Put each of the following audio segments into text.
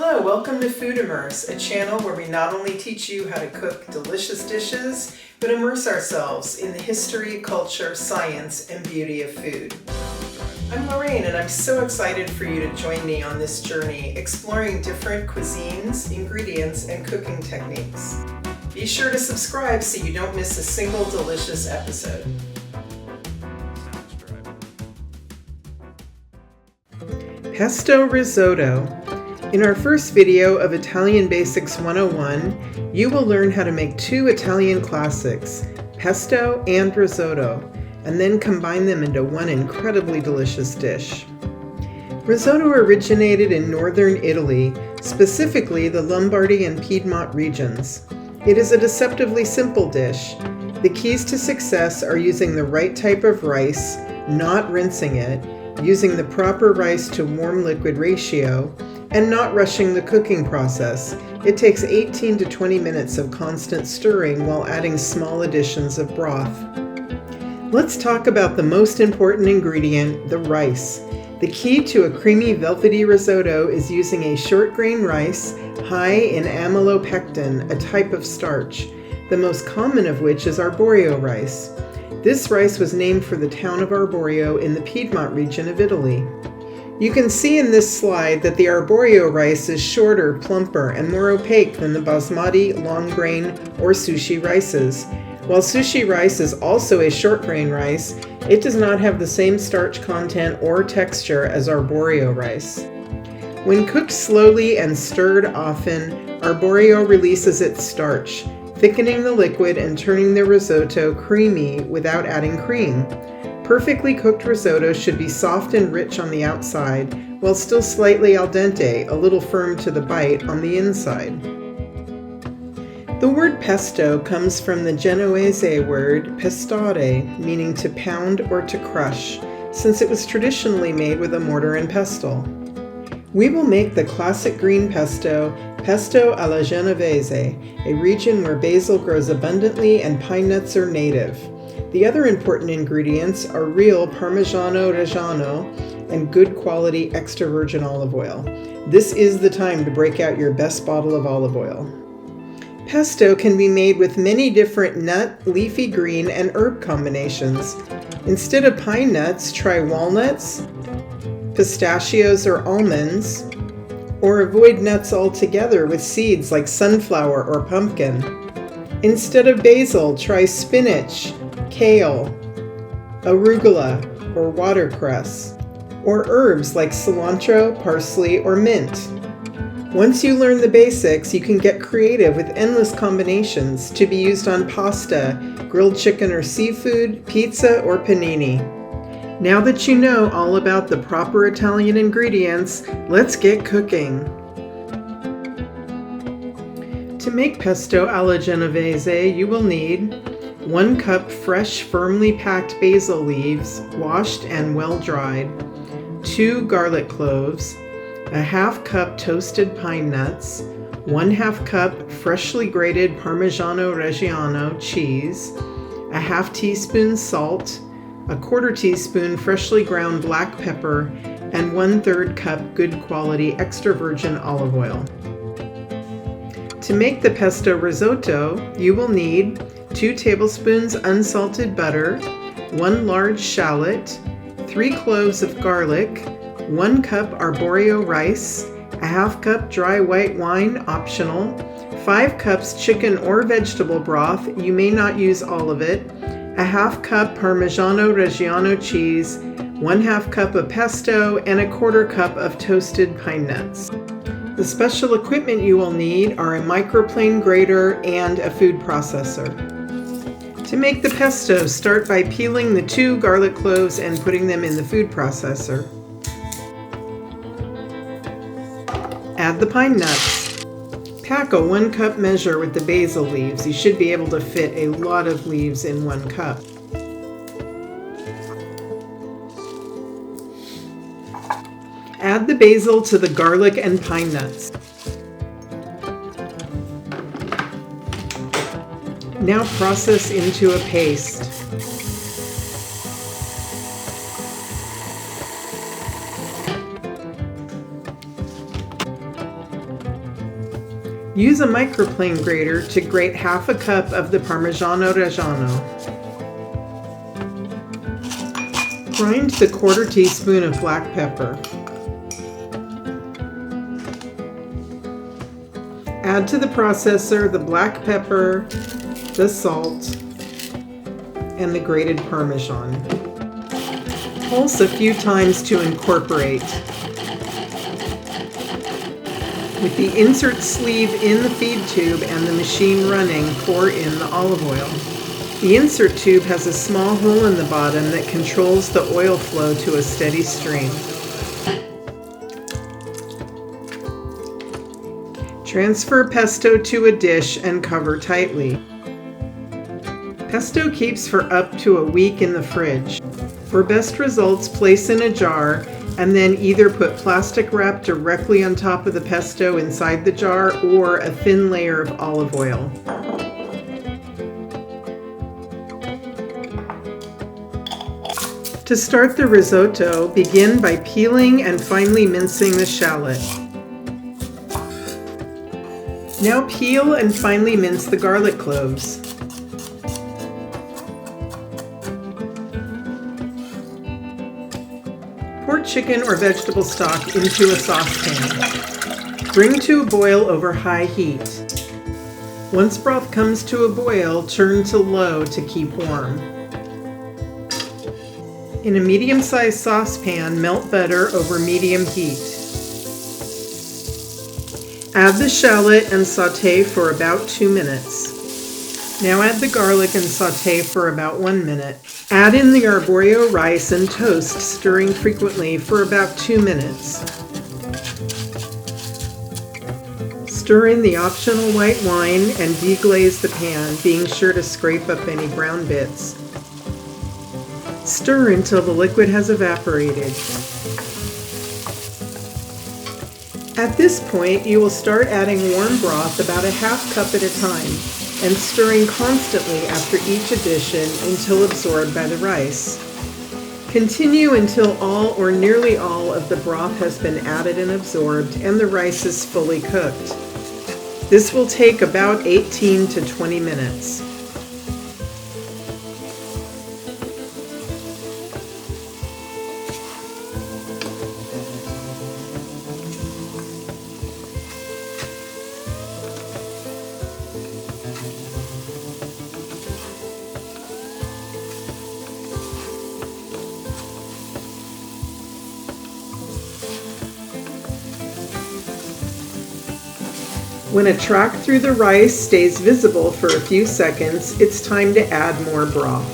Hello, welcome to Food Immerse, a channel where we not only teach you how to cook delicious dishes, but immerse ourselves in the history, culture, science, and beauty of food. I'm Lorraine, and I'm so excited for you to join me on this journey, exploring different cuisines, ingredients, and cooking techniques. Be sure to subscribe so you don't miss a single delicious episode. Pesto Risotto. In our first video of Italian Basics 101, you will learn how to make two Italian classics, pesto and risotto, and then combine them into one incredibly delicious dish. Risotto originated in northern Italy, specifically the Lombardy and Piedmont regions. It is a deceptively simple dish. The keys to success are using the right type of rice, not rinsing it, using the proper rice to warm liquid ratio, and not rushing the cooking process. It takes 18 to 20 minutes of constant stirring while adding small additions of broth. Let's talk about the most important ingredient, the rice. The key to a creamy, velvety risotto is using a short grain rice high in amylopectin, a type of starch, the most common of which is arborio rice. This rice was named for the town of Arborio in the Piedmont region of Italy. You can see in this slide that the arborio rice is shorter, plumper, and more opaque than the basmati, long grain, or sushi rices. While sushi rice is also a short grain rice, it does not have the same starch content or texture as arborio rice. When cooked slowly and stirred often, arborio releases its starch, thickening the liquid and turning the risotto creamy without adding cream. Perfectly cooked risotto should be soft and rich on the outside, while still slightly al dente, a little firm to the bite, on the inside. The word pesto comes from the Genovese word pestare, meaning to pound or to crush, since it was traditionally made with a mortar and pestle. We will make the classic green pesto, pesto alla Genovese, a region where basil grows abundantly and pine nuts are native. The other important ingredients are real Parmesano-Reggianno and good quality extra virgin olive oil. This is the time to break out your best bottle of olive oil. Pesto can be made with many different nut, leafy green, and herb combinations. Instead of pine nuts, try walnuts, pistachios or almonds, or avoid nuts altogether with seeds like sunflower or pumpkin. Instead of basil, try spinach, kale, arugula, or watercress, or herbs like cilantro, parsley, or mint. Once you learn the basics, you can get creative with endless combinations to be used on pasta, grilled chicken or seafood, pizza, or panini. Now that you know all about the proper Italian ingredients, let's get cooking. To make pesto alla Genovese, you will need 1 cup fresh, firmly packed basil leaves, washed and well dried, 2 garlic cloves, a ½ cup toasted pine nuts, 1/2 cup freshly grated Parmesano-Reggianno cheese, a ½ teaspoon salt, a 1/4 teaspoon freshly ground black pepper, and 1/3 cup good quality extra virgin olive oil. To make the pesto risotto, you will need 2 tablespoons unsalted butter, 1 large shallot, 3 cloves of garlic, 1 cup arborio rice, a ½ cup dry white wine, optional, 5 cups chicken or vegetable broth, you may not use all of it, a ½ cup Parmesano-Reggianno cheese, 1/2 cup of pesto, and a 1/4 cup of toasted pine nuts. The special equipment you will need are a microplane grater and a food processor. To make the pesto, start by peeling the 2 garlic cloves and putting them in the food processor. Add the pine nuts. Pack a 1 cup measure with the basil leaves. You should be able to fit a lot of leaves in 1 cup. Add the basil to the garlic and pine nuts. Now process into a paste. Use a microplane grater to grate half a cup of the Parmesano-Reggiano. Grind the 1/4 teaspoon of black pepper. Add to the processor the black pepper, the salt, and the grated Parmesan. Pulse a few times to incorporate. With the insert sleeve in the feed tube and the machine running, pour in the olive oil. The insert tube has a small hole in the bottom that controls the oil flow to a steady stream. Transfer pesto to a dish and cover tightly. Pesto keeps for up to a week in the fridge. For best results, place in a jar and then either put plastic wrap directly on top of the pesto inside the jar or a thin layer of olive oil. To start the risotto, begin by peeling and finely mincing the shallot. Now peel and finely mince the garlic cloves. Pour chicken or vegetable stock into a saucepan. Bring to a boil over high heat. Once broth comes to a boil, turn to low to keep warm. In a medium-sized saucepan, melt butter over medium heat. Add the shallot and sauté for about 2 minutes. Now add the garlic and sauté for about 1 minute. Add in the arborio rice and toast, stirring frequently for about 2 minutes. Stir in the optional white wine and deglaze the pan, being sure to scrape up any brown bits. Stir until the liquid has evaporated. At this point, you will start adding warm broth about a half cup at a time and stirring constantly after each addition until absorbed by the rice. Continue until all or nearly all of the broth has been added and absorbed and the rice is fully cooked. This will take about 18 to 20 minutes. When a track through the rice stays visible for a few seconds, it's time to add more broth.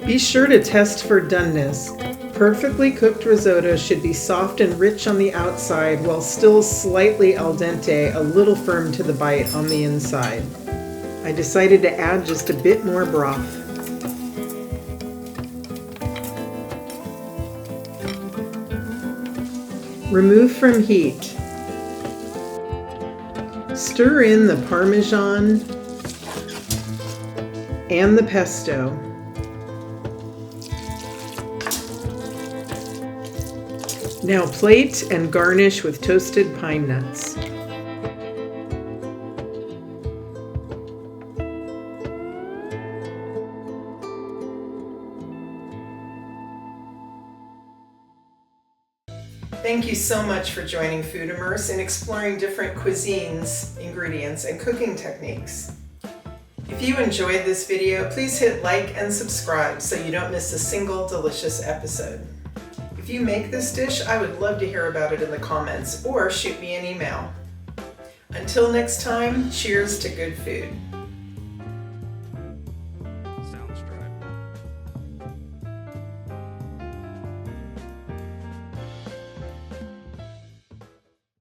Be sure to test for doneness. Perfectly cooked risotto should be soft and rich on the outside while still slightly al dente, a little firm to the bite on the inside. I decided to add just a bit more broth. Remove from heat. Stir in the Parmesan and the pesto. Now plate and garnish with toasted pine nuts. Thank you so much for joining Food Immerse and exploring different cuisines, ingredients, and cooking techniques. If you enjoyed this video, please hit like and subscribe so you don't miss a single delicious episode. If you make this dish, I would love to hear about it in the comments or shoot me an email. Until next time, cheers to good food.